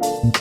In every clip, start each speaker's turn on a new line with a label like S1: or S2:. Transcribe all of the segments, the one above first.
S1: Hello,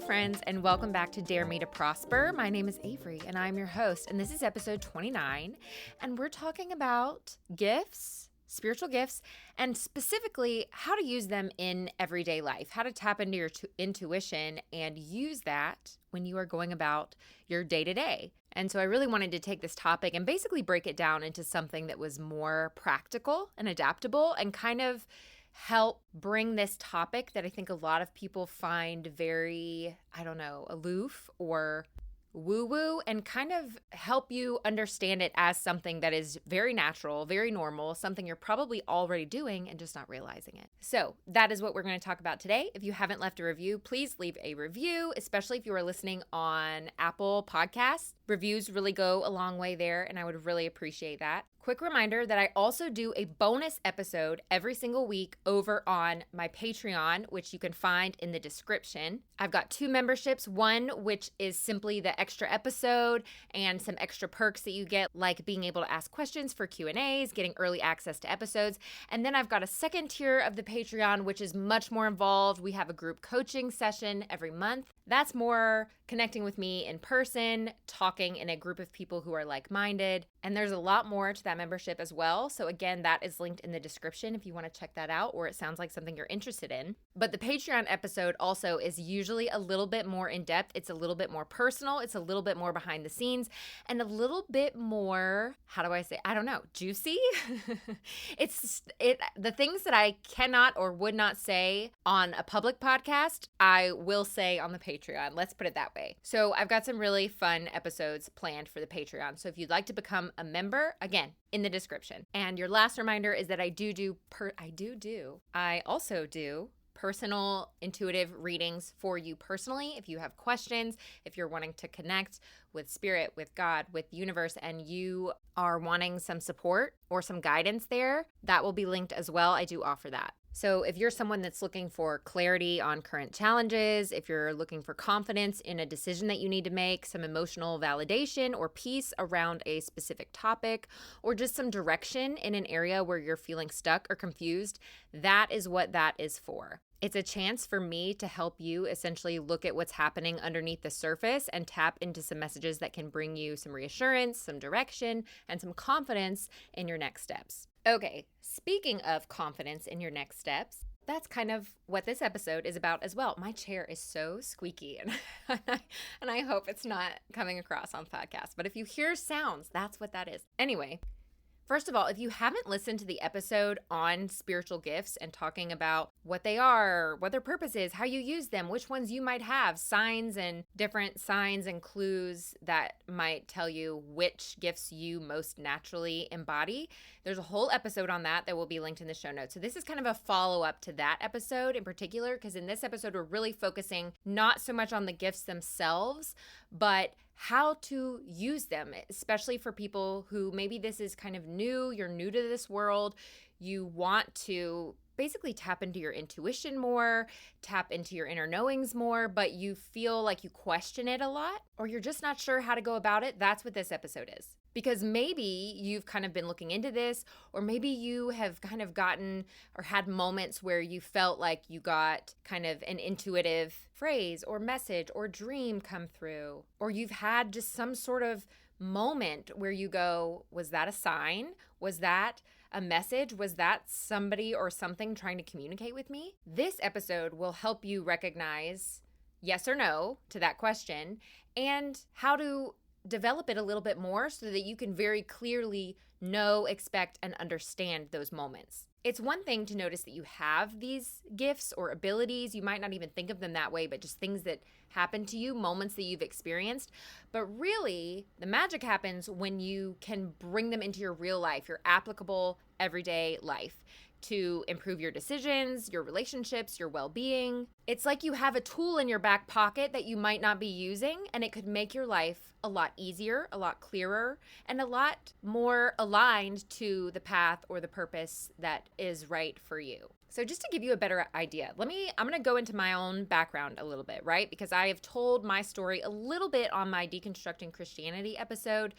S1: friends, and welcome back to Dare Me to Prosper. My name is Avery, and I'm your host, and this is episode 29, and we're talking about gifts, spiritual gifts, and specifically how to use them in everyday life, how to tap into your intuition and use that when you are going about your day-to-day. And so I really wanted to take this topic and basically break it down into something that was more practical and adaptable and kind of help bring this topic that I think a lot of people find very, aloof or woo-woo, and kind of help you understand it as something that is very natural, very normal, something you're probably already doing and just not realizing it. So that is what we're going to talk about today. If you haven't left a review, please leave a review, especially if you are listening on Apple Podcasts. Reviews really go a long way there, and I would really appreciate that. Quick reminder that I also do a bonus episode every single week over on my Patreon, which you can find in the description. I've got 2 memberships, one which is simply the extra episode and some extra perks that you get, like being able to ask questions for Q&As, getting early access to episodes. And then I've got a second tier of the Patreon, which is much more involved. We have a group coaching session every month. That's more connecting with me in person, talking in a group of people who are like-minded. And there's a lot more to that membership as well. So again, that is linked in the description if you want to check that out, or it sounds like something you're interested in. But the Patreon episode also is usually a little bit more in depth. It's a little bit more personal. It's a little bit more behind the scenes and a little bit more, juicy. The things that I cannot or would not say on a public podcast, I will say on the Patreon. Let's put it that way. So I've got some really fun episodes planned for the Patreon. So if you'd like to become a member, again, in the description. And your last reminder is that I also do personal intuitive readings for you personally. If you have questions, if you're wanting to connect with spirit, with God, with the universe, and you are wanting some support or some guidance there, that will be linked as well. I do offer that. So if you're someone that's looking for clarity on current challenges, if you're looking for confidence in a decision that you need to make, some emotional validation or peace around a specific topic, or just some direction in an area where you're feeling stuck or confused, that is what that is for. It's a chance for me to help you essentially look at what's happening underneath the surface and tap into some messages that can bring you some reassurance, some direction, and some confidence in your next steps. Okay, speaking of confidence in your next steps, that's kind of what this episode is about as well. My chair is so squeaky, and I hope it's not coming across on the podcast. But if you hear sounds, that's what that is. Anyway, first of all, if you haven't listened to the episode on spiritual gifts and talking about what they are, what their purpose is, how you use them, which ones you might have, signs and different signs and clues that might tell you which gifts you most naturally embody, there's a whole episode on that will be linked in the show notes. So this is kind of a follow-up to that episode in particular, because in this episode, we're really focusing not so much on the gifts themselves, but how to use them, especially for people who maybe this is kind of new, you're new to this world, you want to basically tap into your intuition more, tap into your inner knowings more, but you feel like you question it a lot, or you're just not sure how to go about it. That's what this episode is. Because maybe you've kind of been looking into this, or maybe you have kind of gotten or had moments where you felt like you got kind of an intuitive phrase or message or dream come through, or you've had just some sort of moment where you go, was that a sign? Was that a message? Was that somebody or something trying to communicate with me? This episode will help you recognize yes or no to that question and how to develop it a little bit more so that you can very clearly know, expect, and understand those moments. It's one thing to notice that you have these gifts or abilities. You might not even think of them that way, but just things that happen to you, moments that you've experienced. But really, the magic happens when you can bring them into your real life, your applicable everyday life, to improve your decisions, your relationships, your well-being. It's like you have a tool in your back pocket that you might not be using, and it could make your life a lot easier, a lot clearer, and a lot more aligned to the path or the purpose that is right for you. So just to give you a better idea, I'm going to go into my own background a little bit, right? Because I have told my story a little bit on my Deconstructing Christianity episode.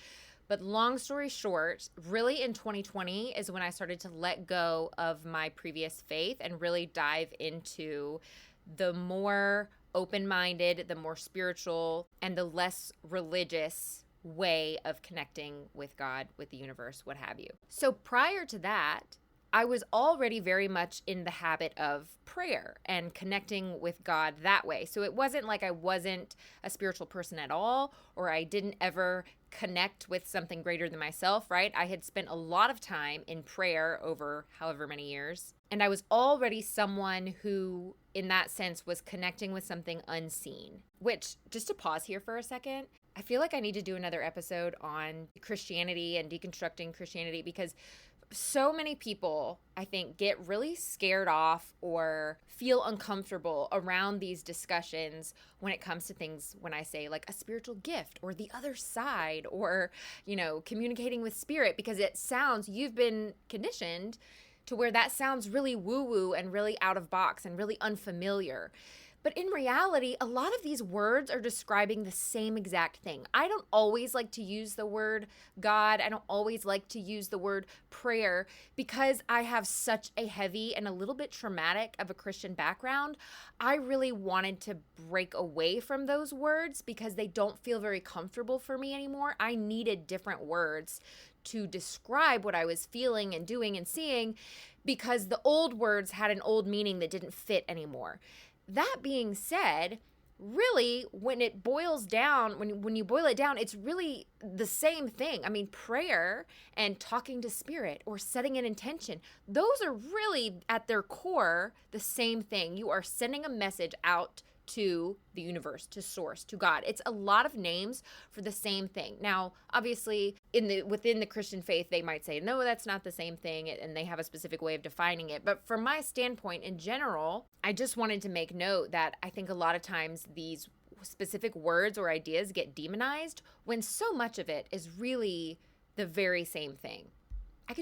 S1: But long story short, really in 2020 is when I started to let go of my previous faith and really dive into the more open-minded, the more spiritual, and the less religious way of connecting with God, with the universe, what have you. So prior to that, I was already very much in the habit of prayer and connecting with God that way. So it wasn't like I wasn't a spiritual person at all, or I didn't ever connect with something greater than myself, right? I had spent a lot of time in prayer over however many years. And I was already someone who, in that sense, was connecting with something unseen, which, just to pause here for a second, I feel like I need to do another episode on Christianity and deconstructing Christianity, because so many people, I think, get really scared off or feel uncomfortable around these discussions when it comes to things, when I say like a spiritual gift or the other side or, communicating with spirit, because it sounds, you've been conditioned to where that sounds really woo-woo and really out of box and really unfamiliar. But in reality, a lot of these words are describing the same exact thing. I don't always like to use the word God. I don't always like to use the word prayer because I have such a heavy and a little bit traumatic of a Christian background. I really wanted to break away from those words because they don't feel very comfortable for me anymore. I needed different words to describe what I was feeling and doing and seeing because the old words had an old meaning that didn't fit anymore. That being said, really, when it boils down, when you boil it down, it's really the same thing. I mean, prayer and talking to spirit or setting an intention, those are really at their core the same thing. You are sending a message out to the universe, to source, to God. It's a lot of names for the same thing. Now, obviously, within the Christian faith, they might say, no, that's not the same thing, and they have a specific way of defining it. But from my standpoint in general, I just wanted to make note that I think a lot of times these specific words or ideas get demonized when so much of it is really the very same thing. I'm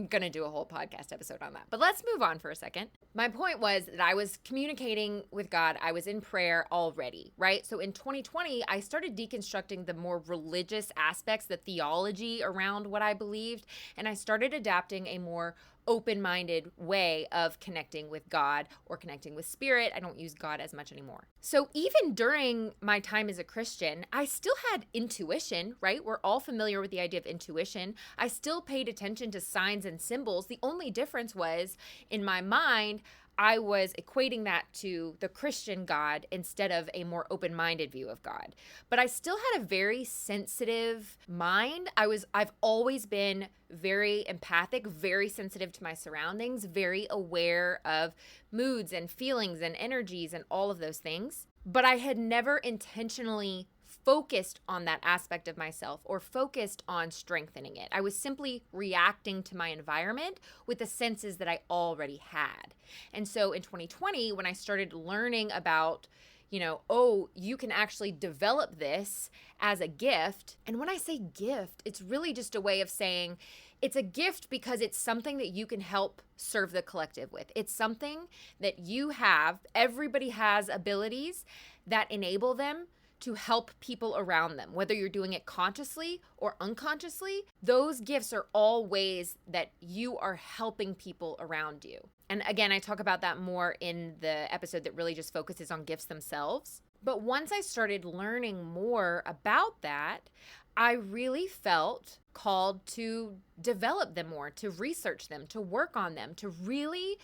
S1: going to do a whole podcast episode on that. But let's move on for a second. My point was that I was communicating with God. I was in prayer already, right? So in 2020, I started deconstructing the more religious aspects, the theology around what I believed, and I started adapting a more open-minded way of connecting with God or connecting with spirit. I don't use God as much anymore. So even during my time as a Christian, I still had intuition, right? We're all familiar with the idea of intuition. I still paid attention to signs and symbols. The only difference was in my mind, I was equating that to the Christian God instead of a more open-minded view of God. But I still had a very sensitive mind. I've always been very empathic, very sensitive to my surroundings, very aware of moods and feelings and energies and all of those things. But I had never intentionally focused on that aspect of myself or focused on strengthening it. I was simply reacting to my environment with the senses that I already had. And so in 2020, when I started learning about, you can actually develop this as a gift. And when I say gift, it's really just a way of saying it's a gift because it's something that you can help serve the collective with. It's something that you have. Everybody has abilities that enable them to help people around them, whether you're doing it consciously or unconsciously. Those gifts are all ways that you are helping people around you. And again, I talk about that more in the episode that really just focuses on gifts themselves. But once I started learning more about that, I really felt called to develop them more, to research them, to work on them, to really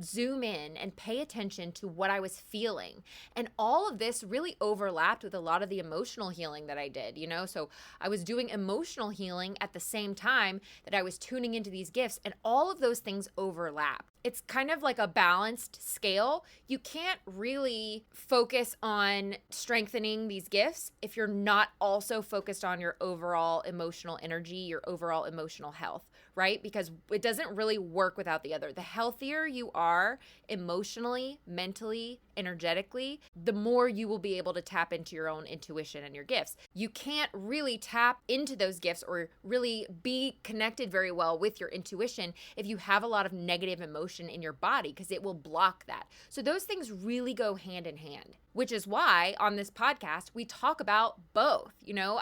S1: zoom in and pay attention to what I was feeling. And all of this really overlapped with a lot of the emotional healing that I did, So I was doing emotional healing at the same time that I was tuning into these gifts, and all of those things overlap. It's kind of like a balanced scale. You can't really focus on strengthening these gifts if you're not also focused on your overall emotional energy, your overall emotional health, right? Because it doesn't really work without the other. The healthier you are emotionally, mentally, energetically, the more you will be able to tap into your own intuition and your gifts. You can't really tap into those gifts or really be connected very well with your intuition if you have a lot of negative emotions emotion in your body because it will block that. So those things really go hand in hand, which is why on this podcast, we talk about both.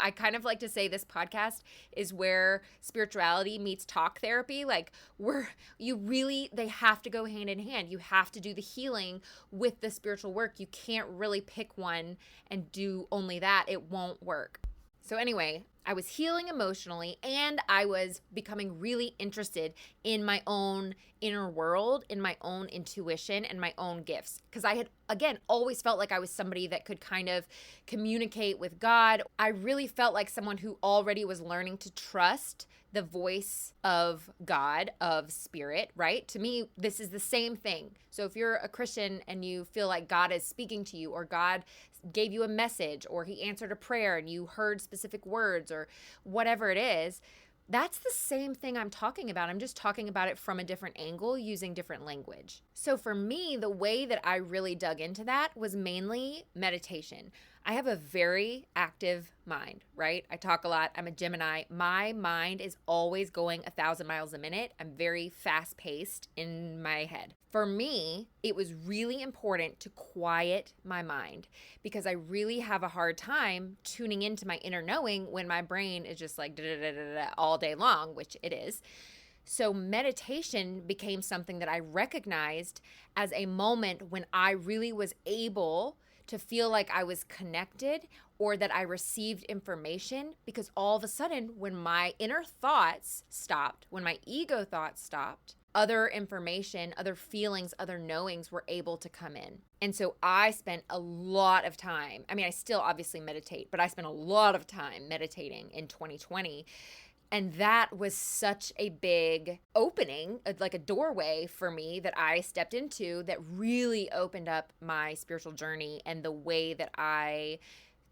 S1: I kind of like to say this podcast is where spirituality meets talk therapy. Like they have to go hand in hand. You have to do the healing with the spiritual work. You can't really pick one and do only that. It won't work. So anyway, I was healing emotionally and I was becoming really interested in my own inner world, in my own intuition and my own gifts. Because I had, again, always felt like I was somebody that could kind of communicate with God. I really felt like someone who already was learning to trust the voice of God, of spirit, right? To me, this is the same thing. So if you're a Christian and you feel like God is speaking to you, or God gave you a message, or he answered a prayer and you heard specific words or whatever it is, that's the same thing I'm talking about. I'm just talking about it from a different angle using different language. So for me, the way that I really dug into that was mainly meditation. I have a very active mind, right? I talk a lot. I'm a Gemini. My mind is always going 1,000 miles a minute. I'm very fast-paced in my head. For me, it was really important to quiet my mind because I really have a hard time tuning into my inner knowing when my brain is just like all day long, which it is. So meditation became something that I recognized as a moment when I really was able to feel like I was connected or that I received information, because all of a sudden when my inner thoughts stopped, when my ego thoughts stopped, other information, other feelings, other knowings were able to come in. And so I spent a lot of time, I still obviously meditate, but I spent a lot of time meditating in 2020. And that was such a big opening, like a doorway for me that I stepped into that really opened up my spiritual journey and the way that I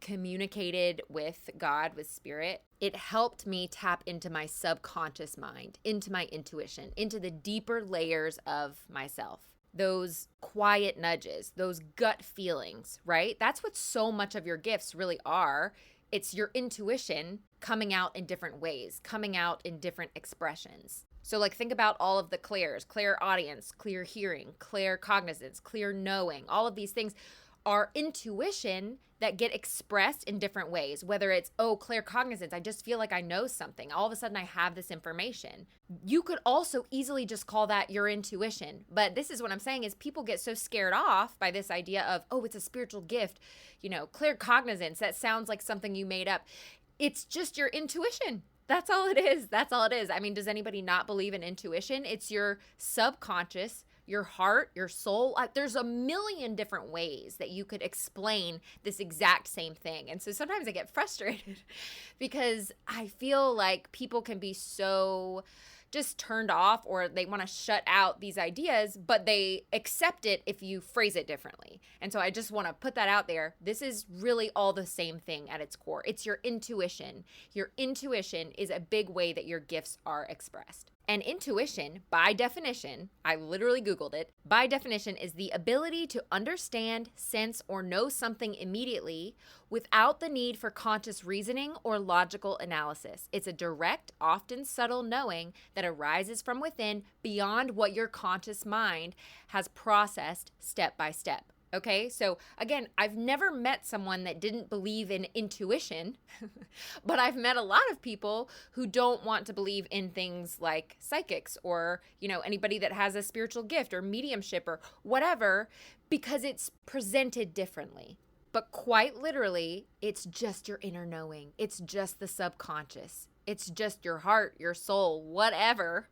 S1: communicated with God, with spirit. It helped me tap into my subconscious mind, into my intuition, into the deeper layers of myself. Those quiet nudges, those gut feelings, right? That's what so much of your gifts really are. It's your intuition coming out in different ways, coming out in different expressions. So think about all of the clairs, clairaudience, clear hearing, claircognizance, clear knowing. All of these things are intuition that get expressed in different ways, whether it's, claircognizance, I just feel like I know something. All of a sudden I have this information. You could also easily just call that your intuition. But this is what I'm saying is people get so scared off by this idea of, it's a spiritual gift. Claircognizance, that sounds like something you made up. It's just your intuition. That's all it is. That's all it is. Does anybody not believe in intuition? It's your subconscious, your heart, your soul. There's a million different ways that you could explain this exact same thing. And so sometimes I get frustrated because I feel like people can be so just turned off, or they want to shut out these ideas, but they accept it if you phrase it differently. And so I just want to put that out there. This is really all the same thing at its core. It's your intuition. Your intuition is a big way that your gifts are expressed. And intuition, by definition, I literally Googled it, by definition is the ability to understand, sense, or know something immediately without the need for conscious reasoning or logical analysis. It's a direct, often subtle knowing that arises from within beyond what your conscious mind has processed step by step. Okay, so again, I've never met someone that didn't believe in intuition, but I've met a lot of people who don't want to believe in things like psychics or, anybody that has a spiritual gift or mediumship or whatever, because it's presented differently. But quite literally, it's just your inner knowing. It's just the subconscious. It's just your heart, your soul, whatever,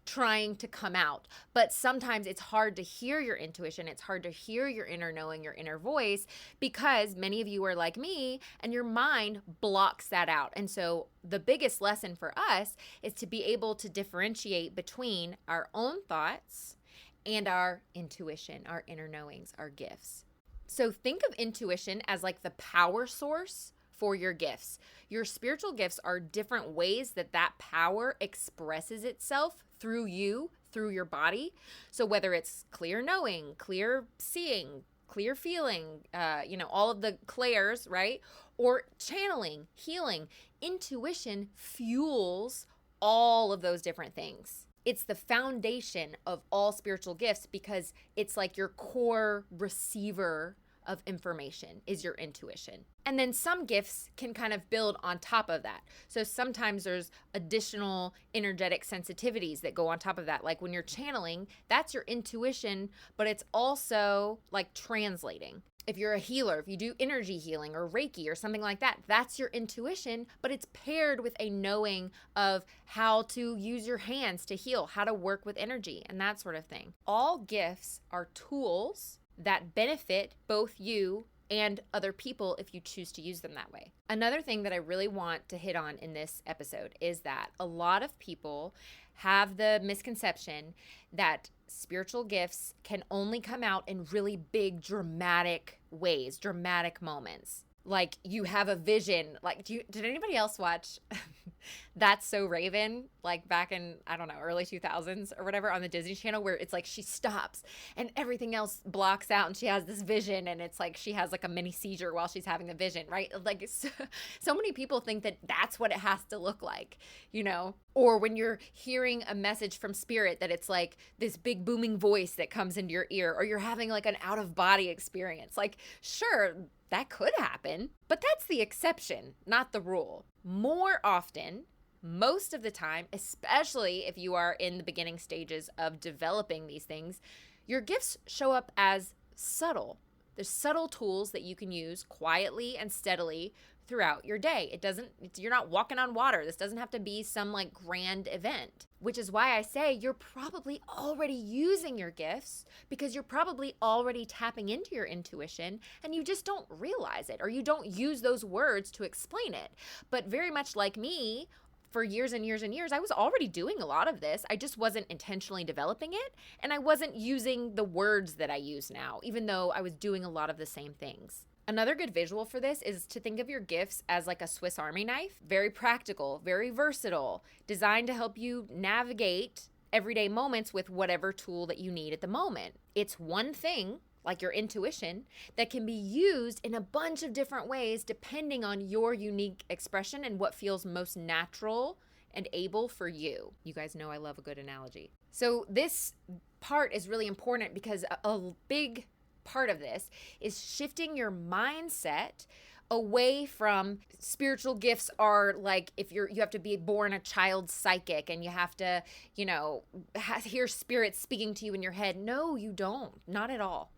S1: trying to come out. But sometimes it's hard to hear your intuition. It's hard to hear your inner knowing, your inner voice, because many of you are like me and your mind blocks that out. And so the biggest lesson for us is to be able to differentiate between our own thoughts and our intuition, our inner knowings, our gifts. So think of intuition as like the power source for your gifts. Your spiritual gifts are different ways that power expresses itself through you, through your body. So whether it's clear knowing, clear seeing, clear feeling, all of the clairs, right? Or channeling, healing, intuition fuels all of those different things. It's the foundation of all spiritual gifts because it's like your core receiver of information is your intuition. And then some gifts can kind of build on top of that. So sometimes there's additional energetic sensitivities that go on top of that. Like when you're channeling, that's your intuition, but it's also like translating. If you're a healer, if you do energy healing or Reiki or something like that, that's your intuition, but it's paired with a knowing of how to use your hands to heal, how to work with energy and that sort of thing. All gifts are tools that benefit both you and other people if you choose to use them that way. Another thing that I really want to hit on in this episode is that a lot of people have the misconception that spiritual gifts can only come out in really big, dramatic ways, dramatic moments. Like you have a vision. Like, did anybody else watch That's So Raven? Like back in, I don't know, early 2000s or whatever on the Disney Channel, where it's like she stops and everything else blocks out and she has this vision and it's like she has like a mini seizure while she's having the vision, right? Like so many people think that that's what it has to look like, you know? Or when you're hearing a message from spirit that it's like this big booming voice that comes into your ear, or you're having like an out of body experience. Like, sure, that could happen, but that's the exception, not the rule. More often, most of the time, especially if you are in the beginning stages of developing these things, your gifts show up as subtle. There's subtle tools that you can use quietly and steadily throughout your day. You're not walking on water. This doesn't have to be some like grand event, which is why I say you're probably already using your gifts because you're probably already tapping into your intuition and you just don't realize it, or you don't use those words to explain it. But very much like me, for years and years and years, I was already doing a lot of this. I just wasn't intentionally developing it, and I wasn't using the words that I use now, even though I was doing a lot of the same things. Another good visual for this is to think of your gifts as like a Swiss Army knife. Very practical, very versatile, designed to help you navigate everyday moments with whatever tool that you need at the moment. It's one thing, like your intuition, that can be used in a bunch of different ways depending on your unique expression and what feels most natural and able for you. You guys know I love a good analogy. So this part is really important because a big part of this is shifting your mindset away from spiritual gifts are like if you have to be born a child psychic and you have to, hear spirits speaking to you in your head. No, you don't. Not at all.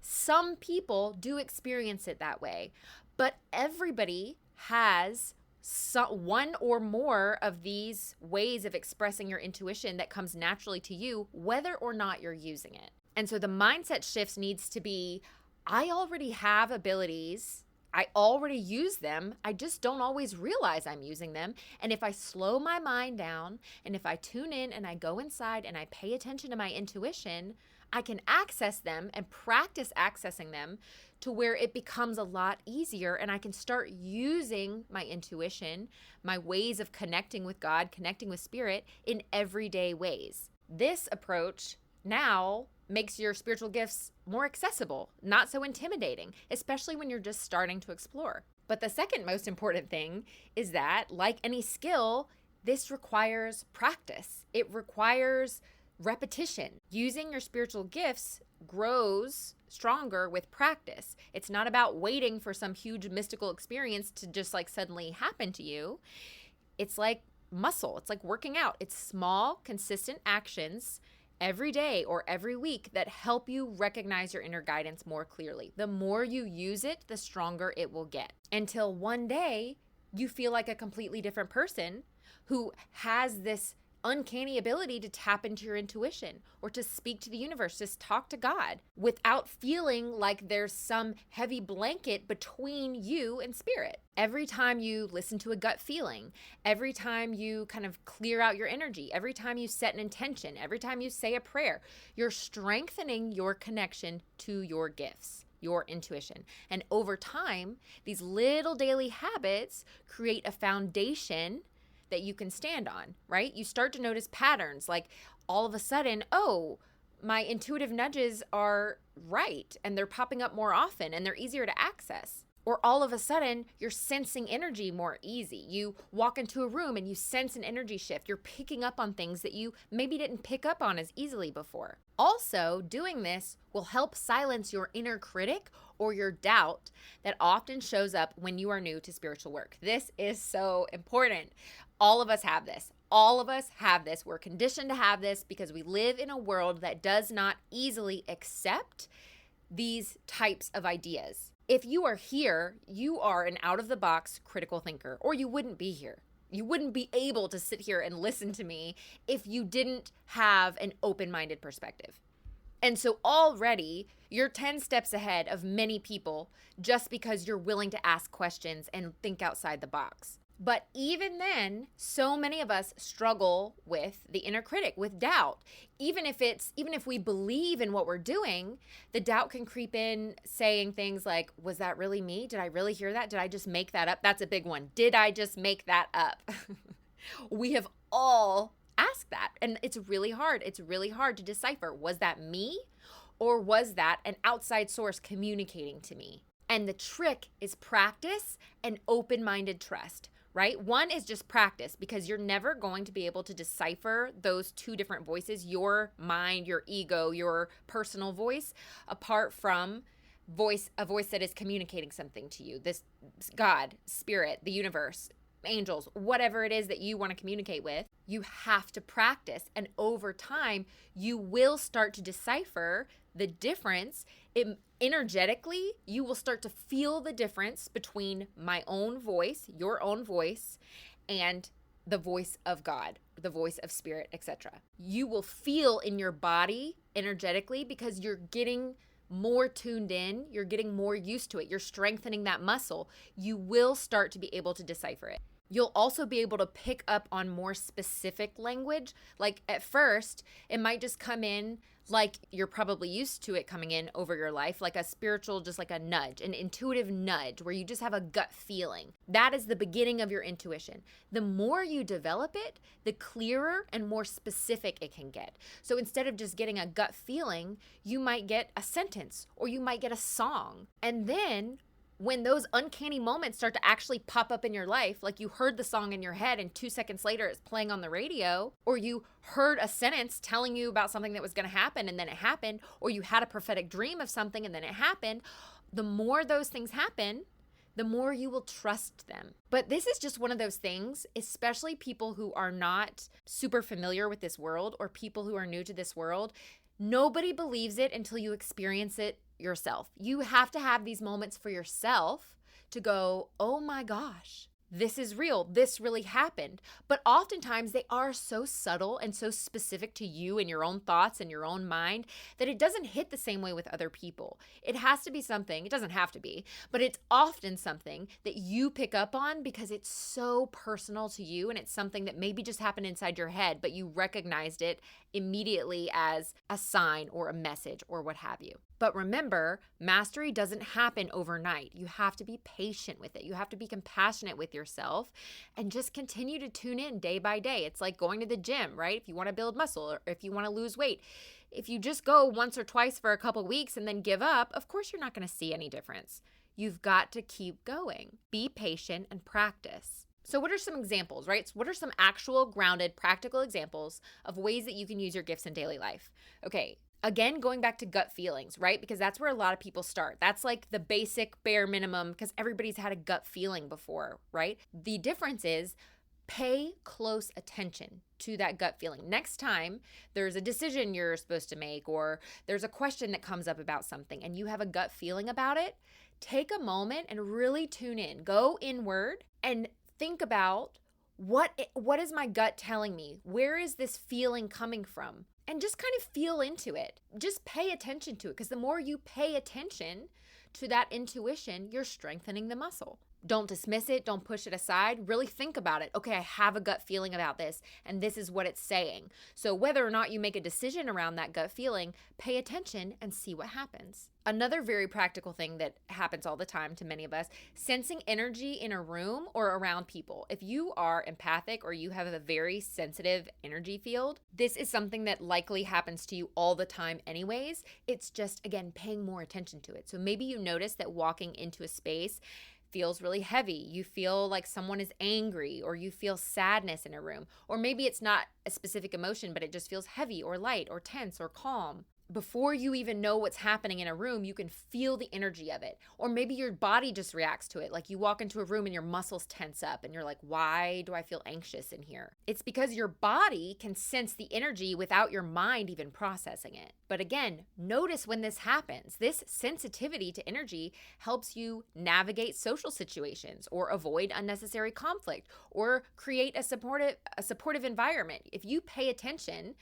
S1: Some people do experience it that way, but everybody has one or more of these ways of expressing your intuition that comes naturally to you, whether or not you're using it. And so the mindset shifts needs to be, I already have abilities. I already use them. I just don't always realize I'm using them. And if I slow my mind down and if I tune in and I go inside and I pay attention to my intuition, I can access them and practice accessing them to where it becomes a lot easier and I can start using my intuition, my ways of connecting with God, connecting with spirit in everyday ways. This approach now makes your spiritual gifts more accessible, not so intimidating, especially when you're just starting to explore. But the second most important thing is that, like any skill, this requires practice. It requires repetition. Using your spiritual gifts grows stronger with practice. It's not about waiting for some huge mystical experience to just like suddenly happen to you. It's like muscle. It's like working out. It's small, consistent actions every day or every week that help you recognize your inner guidance more clearly. The more you use it, the stronger it will get. Until one day you feel like a completely different person who has this uncanny ability to tap into your intuition or to speak to the universe, just talk to God without feeling like there's some heavy blanket between you and spirit. Every time you listen to a gut feeling, every time you kind of clear out your energy, every time you set an intention, every time you say a prayer, you're strengthening your connection to your gifts, your intuition. And over time, these little daily habits create a foundation that you can stand on, right? You start to notice patterns, like all of a sudden, oh, my intuitive nudges are right and they're popping up more often and they're easier to access. Or all of a sudden, you're sensing energy more easy. You walk into a room and you sense an energy shift. You're picking up on things that you maybe didn't pick up on as easily before. Also, doing this will help silence your inner critic or your doubt that often shows up when you are new to spiritual work. This is so important. All of us have this. All of us have this. We're conditioned to have this because we live in a world that does not easily accept these types of ideas. If you are here, you are an out-of-the-box critical thinker, or you wouldn't be here. You wouldn't be able to sit here and listen to me if you didn't have an open-minded perspective. And so already, you're 10 steps ahead of many people just because you're willing to ask questions and think outside the box. But even then, so many of us struggle with the inner critic, with doubt. Even if we believe in what we're doing, the doubt can creep in saying things like, was that really me? Did I really hear that? Did I just make that up? That's a big one. Did I just make that up? We have all asked that. And it's really hard. It's really hard to decipher. Was that me? Or was that an outside source communicating to me? And the trick is practice and open-minded trust. Right? One is just practice, because you're never going to be able to decipher those two different voices, your mind, your ego, your personal voice, apart from a voice that is communicating something to you. This God, spirit, the universe, angels, whatever it is that you want to communicate with, you have to practice. And over time, you will start to decipher the difference. Energetically, you will start to feel the difference between my own voice, your own voice, and the voice of God, the voice of spirit, etc. You will feel in your body energetically because you're getting more tuned in, you're getting more used to it, you're strengthening that muscle. You will start to be able to decipher it. You'll also be able to pick up on more specific language. Like at first, it might just come in like you're probably used to it coming in over your life, like a spiritual, just like a nudge, an intuitive nudge where you just have a gut feeling. That is the beginning of your intuition. The more you develop it, the clearer and more specific it can get. So instead of just getting a gut feeling, you might get a sentence or you might get a song. And then when those uncanny moments start to actually pop up in your life, like you heard the song in your head and 2 seconds later it's playing on the radio, or you heard a sentence telling you about something that was going to happen and then it happened, or you had a prophetic dream of something and then it happened, the more those things happen, the more you will trust them. But this is just one of those things, especially people who are not super familiar with this world or people who are new to this world. Nobody believes it until you experience it yourself. You have to have these moments for yourself to go, oh my gosh, this is real. This really happened. But oftentimes they are so subtle and so specific to you and your own thoughts and your own mind that it doesn't hit the same way with other people. It has to be something, it doesn't have to be, but it's often something that you pick up on because it's so personal to you and it's something that maybe just happened inside your head, but you recognized it immediately as a sign or a message or what have you. But remember, mastery doesn't happen overnight. You have to be patient with it. You have to be compassionate with yourself and just continue to tune in day by day. It's like going to the gym, right? If you want to build muscle or if you want to lose weight, if you just go once or twice for a couple weeks and then give up, of course you're not going to see any difference. You've got to keep going. Be patient and practice. So what are some examples, right? So what are some actual grounded, practical examples of ways that you can use your gifts in daily life? Okay, again, going back to gut feelings, right? Because that's where a lot of people start. That's like the basic bare minimum because everybody's had a gut feeling before, right? The difference is pay close attention to that gut feeling. Next time there's a decision you're supposed to make or there's a question that comes up about something and you have a gut feeling about it, take a moment and really tune in. Go inward and think about what is my gut telling me? Where is this feeling coming from? And just kind of feel into it. Just pay attention to it because the more you pay attention to that intuition, you're strengthening the muscle. Don't dismiss it. Don't push it aside. Really think about it. Okay, I have a gut feeling about this, and this is what it's saying. So whether or not you make a decision around that gut feeling, pay attention and see what happens. Another very practical thing that happens all the time to many of us, sensing energy in a room or around people. If you are empathic or you have a very sensitive energy field, this is something that likely happens to you all the time anyways. It's just, again, paying more attention to it. So maybe you notice that walking into a space feels really heavy. You feel like someone is angry, or you feel sadness in a room. Or maybe it's not a specific emotion, but it just feels heavy or light or tense or calm. Before you even know what's happening in a room, you can feel the energy of it. Or maybe your body just reacts to it. Like you walk into a room and your muscles tense up and you're like, why do I feel anxious in here? It's because your body can sense the energy without your mind even processing it. But again, notice when this happens. This sensitivity to energy helps you navigate social situations or avoid unnecessary conflict or create a supportive environment. If you pay attention,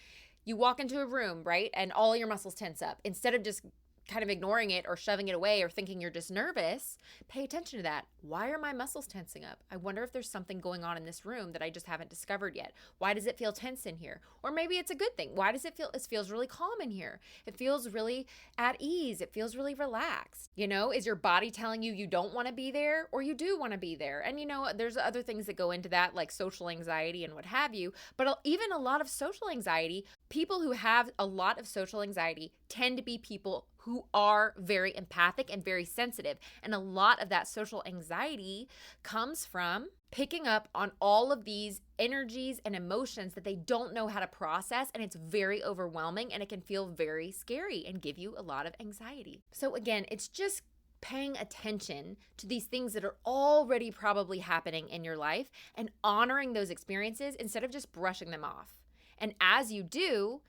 S1: you walk into a room, right? And all your muscles tense up. Instead of just kind of ignoring it or shoving it away or thinking you're just nervous, pay attention to that. Why are my muscles tensing up? I wonder if there's something going on in this room that I just haven't discovered yet. Why does it feel tense in here? Or maybe it's a good thing. Why does it feels really calm in here? It feels really at ease. It feels really relaxed. Is your body telling you you don't want to be there or you do want to be there? And there's other things that go into that, like social anxiety and what have you. But even a lot of social anxiety, people who have a lot of social anxiety tend to be people who are very empathic and very sensitive. And a lot of that social anxiety comes from picking up on all of these energies and emotions that they don't know how to process. And it's very overwhelming and it can feel very scary and give you a lot of anxiety. So again, it's just paying attention to these things that are already probably happening in your life and honoring those experiences instead of just brushing them off. And as you do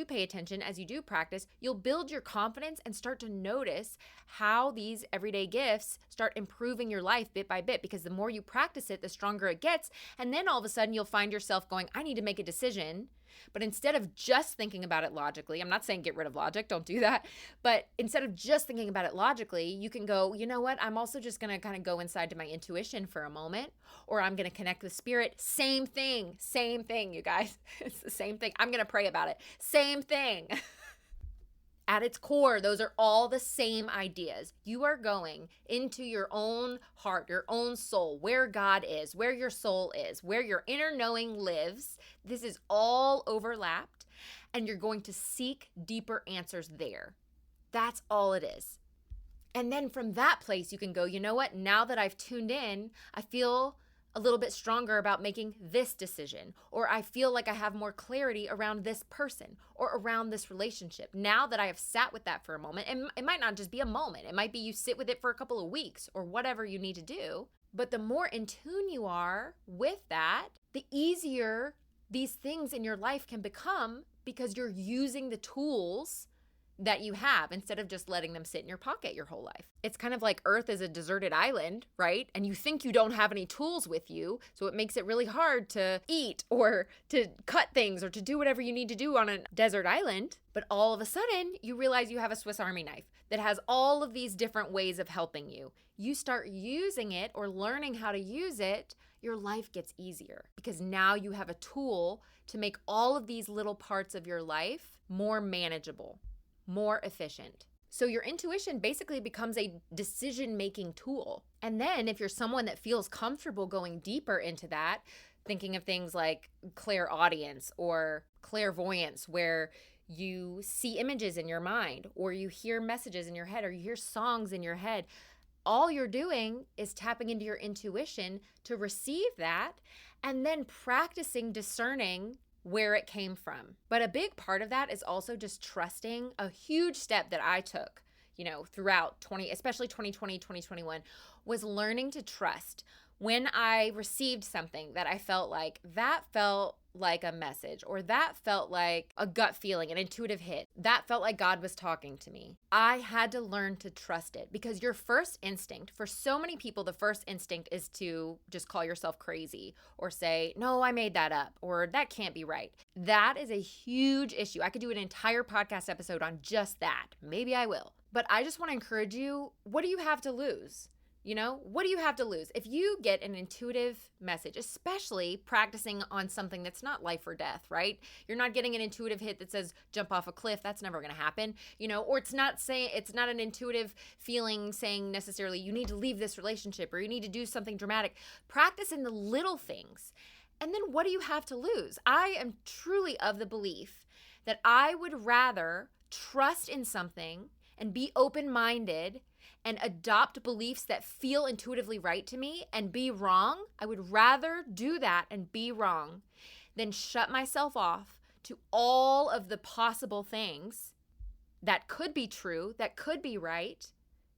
S1: pay attention, as you do practice, you'll build your confidence and start to notice how these everyday gifts start improving your life bit by bit, because the more you practice it, the stronger it gets. And then all of a sudden you'll find yourself going, I need to make a decision. But instead of just thinking about it logically, I'm not saying get rid of logic, don't do that. But instead of just thinking about it logically, you can go, you know what? I'm also just going to kind of go inside to my intuition for a moment, or I'm going to connect with spirit. Same thing, you guys. It's the same thing. I'm going to pray about it. Same thing. At its core, those are all the same ideas. You are going into your own heart, your own soul, where God is, where your soul is, where your inner knowing lives. This is all overlapped, and you're going to seek deeper answers there. That's all it is. And then from that place, you can go, you know what? Now that I've tuned in, I feel a little bit stronger about making this decision, or I feel like I have more clarity around this person or around this relationship. Now that I have sat with that for a moment, and it might not just be a moment, it might be you sit with it for a couple of weeks or whatever you need to do. But the more in tune you are with that, the easier these things in your life can become, because you're using the tools that you have instead of just letting them sit in your pocket your whole life. It's kind of like Earth is a deserted island, right? And you think you don't have any tools with you, so it makes it really hard to eat or to cut things or to do whatever you need to do on a desert island. But all of a sudden, you realize you have a Swiss Army knife that has all of these different ways of helping you. You start using it or learning how to use it, your life gets easier, because now you have a tool to make all of these little parts of your life more manageable, more efficient. So your intuition basically becomes a decision-making tool. And then if you're someone that feels comfortable going deeper into that, thinking of things like clairaudience or clairvoyance, where you see images in your mind, or you hear messages in your head, or you hear songs in your head, all you're doing is tapping into your intuition to receive that and then practicing discerning where it came from. But a big part of that is also just trusting. A huge step that I took, throughout especially 2020, 2021, was learning to trust. When I received something that I felt like a message, or that felt like a gut feeling, an intuitive hit, that felt like God was talking to me, I had to learn to trust it. Because your first instinct, for so many people, the first instinct is to just call yourself crazy or say, no, I made that up, or that can't be right. That is a huge issue. I could do an entire podcast episode on just that. Maybe I will. But I just want to encourage you, what do you have to lose? What do you have to lose? If you get an intuitive message, especially practicing on something that's not life or death, right? You're not getting an intuitive hit that says jump off a cliff. That's never going to happen, or it's not an intuitive feeling saying necessarily you need to leave this relationship or you need to do something dramatic. Practice in the little things. And then what do you have to lose? I am truly of the belief that I would rather trust in something and be open-minded and adopt beliefs that feel intuitively right to me and be wrong. I would rather do that and be wrong than shut myself off to all of the possible things that could be true, that could be right,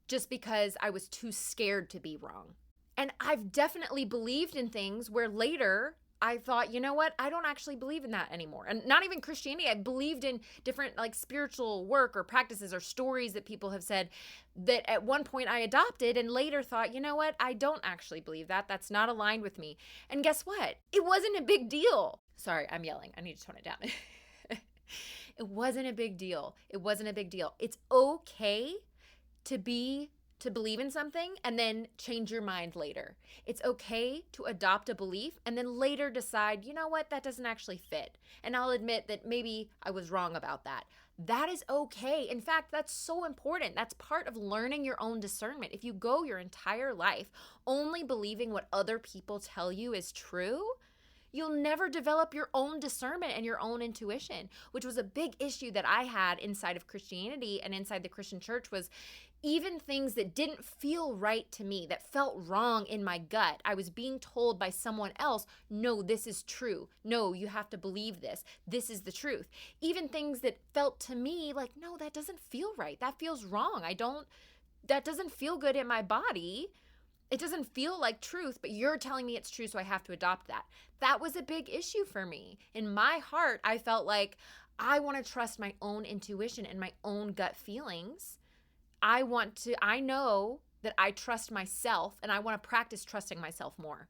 S1: just because I was too scared to be wrong. And I've definitely believed in things where later I thought, you know what? I don't actually believe in that anymore. And not even Christianity. I believed in different spiritual work or practices or stories that people have said that at one point I adopted and later thought, you know what? I don't actually believe that. That's not aligned with me. And guess what? It wasn't a big deal. Sorry, I'm yelling. I need to tone it down. It wasn't a big deal. It wasn't a big deal. It's okay to believe in something and then change your mind later. It's okay to adopt a belief and then later decide, you know what, that doesn't actually fit. And I'll admit that maybe I was wrong about that. That is okay. In fact, that's so important. That's part of learning your own discernment. If you go your entire life only believing what other people tell you is true, you'll never develop your own discernment and your own intuition, which was a big issue that I had inside of Christianity and inside the Christian church. Was even things that didn't feel right to me, that felt wrong in my gut, I was being told by someone else, no, this is true. No, you have to believe this. This is the truth. Even things that felt to me like, no, that doesn't feel right. That feels wrong. That doesn't feel good in my body. It doesn't feel like truth, but you're telling me it's true, so I have to adopt that. That was a big issue for me. In my heart, I felt like I want to trust my own intuition and my own gut feelings. I know that I trust myself and I want to practice trusting myself more.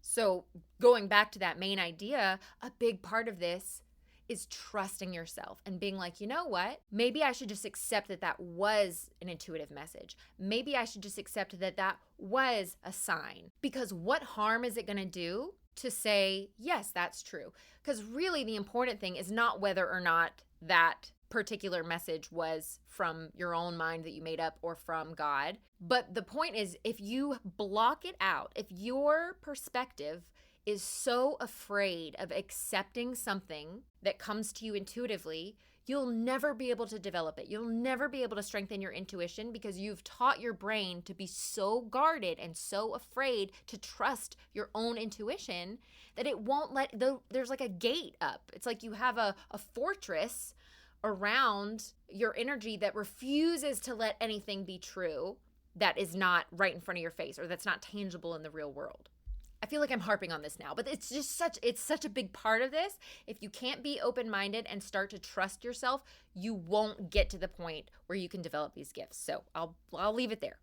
S1: So going back to that main idea, a big part of this is trusting yourself and being like, you know what? Maybe I should just accept that that was an intuitive message. Maybe I should just accept that that was a sign. Because what harm is it going to do to say, yes, that's true? Because really the important thing is not whether or not that particular message was from your own mind that you made up or from God. But the point is, if you block it out, if your perspective is so afraid of accepting something that comes to you intuitively, you'll never be able to develop it. You'll never be able to strengthen your intuition because you've taught your brain to be so guarded and so afraid to trust your own intuition that it won't there's like a gate up. It's like you have a fortress around your energy that refuses to let anything be true that is not right in front of your face or that's not tangible in the real world. I feel like I'm harping on this now, but it's such a big part of this. If you can't be open-minded and start to trust yourself, you won't get to the point where you can develop these gifts. So I'll leave it there.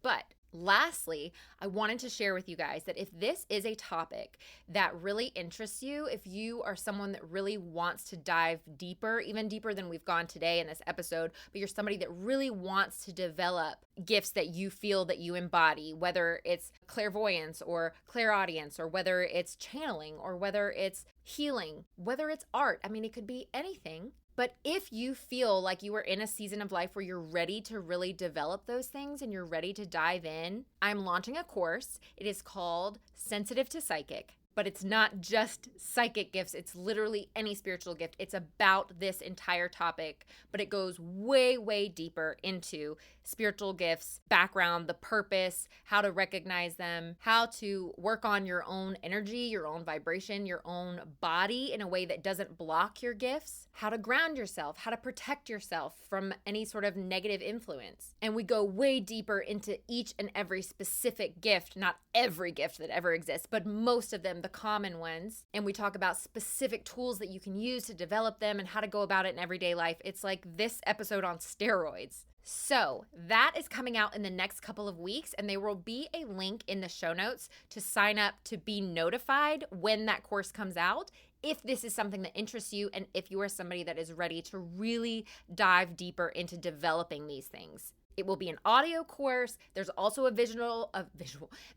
S1: But lastly, I wanted to share with you guys that if this is a topic that really interests you, if you are someone that really wants to dive deeper, even deeper than we've gone today in this episode, but you're somebody that really wants to develop gifts that you feel that you embody, whether it's clairvoyance or clairaudience, or whether it's channeling, or whether it's healing, whether it's art. I mean, it could be anything. But if you feel like you are in a season of life where you're ready to really develop those things and you're ready to dive in, I'm launching a course. It is called Sensitive to Psychic. But it's not just psychic gifts. It's literally any spiritual gift. It's about this entire topic, but it goes way, way deeper into spiritual gifts, background, the purpose, how to recognize them, how to work on your own energy, your own vibration, your own body in a way that doesn't block your gifts, how to ground yourself, how to protect yourself from any sort of negative influence. And we go way deeper into each and every specific gift, not every gift that ever exists, but most of them, the common ones. And we talk about specific tools that you can use to develop them and how to go about it in everyday life. It's like this episode on steroids. So that is coming out in the next couple of weeks, and there will be a link in the show notes to sign up to be notified when that course comes out, if this is something that interests you and if you are somebody that is ready to really dive deeper into developing these things. It will be an audio course. There's also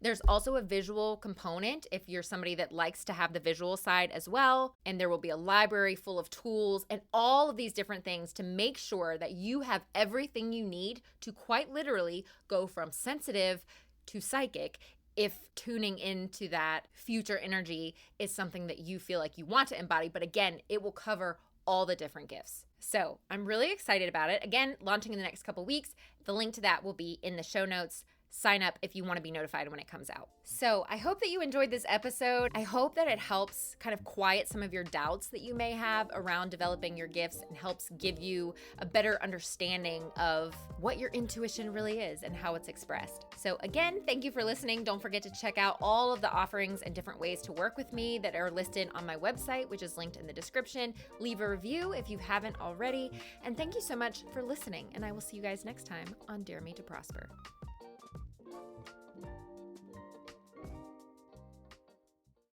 S1: there's also a visual component if you're somebody that likes to have the visual side as well. And there will be a library full of tools and all of these different things to make sure that you have everything you need to quite literally go from sensitive to psychic, if tuning into that future energy is something that you feel like you want to embody. But again, it will cover all the different gifts. So I'm really excited about it. Again, launching in the next couple weeks. The link to that will be in the show notes. Sign up if you want to be notified when it comes out. So I hope that you enjoyed this episode. I hope that it helps kind of quiet some of your doubts that you may have around developing your gifts and helps give you a better understanding of what your intuition really is and how it's expressed. So again, thank you for listening. Don't forget to check out all of the offerings and different ways to work with me that are listed on my website, which is linked in the description. Leave a review if you haven't already. And thank you so much for listening. And I will see you guys next time on Dare Me to Prosper.